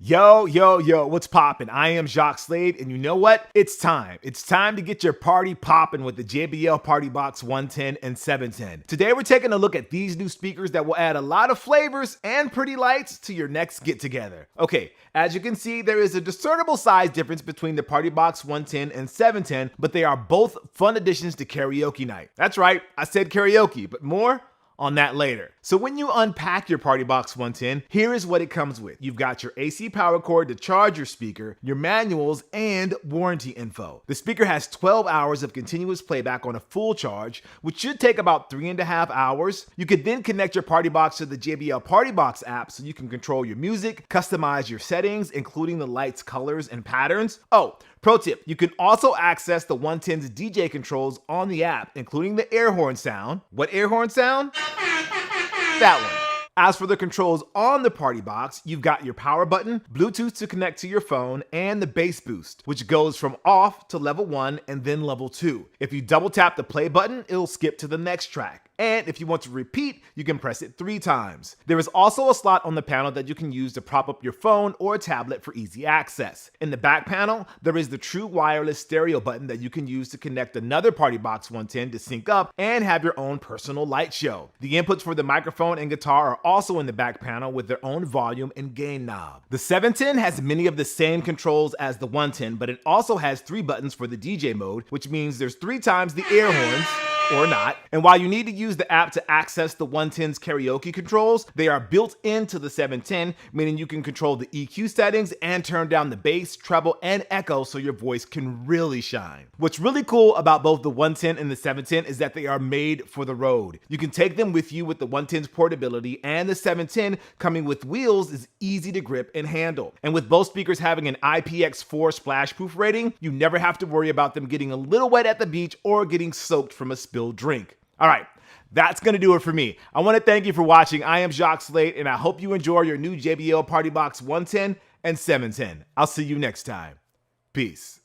Yo, what's poppin'? I am Jacques Slade, and you know what? It's time. It's time to get your party poppin' with the JBL Partybox 110 and 710. Today we're taking a look at these new speakers that will add a lot of flavors and pretty lights to your next get-together. Okay, as you can see, there is a discernible size difference between the Partybox 110 and 710, but they are both fun additions to karaoke night. That's right, I said karaoke, but more on that later. So when you unpack your Partybox 110, here is what it comes with. You've got your AC power cord to charge your speaker, your manuals, and warranty info. The speaker has 12 hours of continuous playback on a full charge, which should take about 3.5 hours. You could then connect your Partybox to the JBL Partybox app so you can control your music, customize your settings, including the lights, colors, and patterns. Oh, pro tip, you can also access the 110's DJ controls on the app, including the air horn sound. What air horn sound? That one. As for the controls on the Partybox, you've got your power button, Bluetooth to connect to your phone, and the bass boost, which goes from off to level 1 and then level 2. If you double tap the play button, it'll skip to the next track. And if you want to repeat, you can press it 3 times. There is also a slot on the panel that you can use to prop up your phone or tablet for easy access. In the back panel, there is the true wireless stereo button that you can use to connect another Partybox 110 to sync up and have your own personal light show. The inputs for the microphone and guitar are also in the back panel with their own volume and gain knob. The 710 has many of the same controls as the 110, but it also has 3 buttons for the DJ mode, which means there's 3 times the air horns, or not. And while you need to use the app to access the 110's karaoke controls, they are built into the 710, meaning you can control the EQ settings and turn down the bass, treble, and echo so your voice can really shine. What's really cool about both the 110 and the 710 is that they are made for the road. You can take them with you with the 110's portability, and the 710 coming with wheels is easy to grip and handle. And with both speakers having an IPX4 splash proof rating, you never have to worry about them getting a little wet at the beach or getting soaked from a spilled drink. All right, that's gonna do it for me. I want to thank you for watching. I am Jacques Slade, and I hope you enjoy your new JBL Partybox 110 and 710. I'll see you next time. Peace.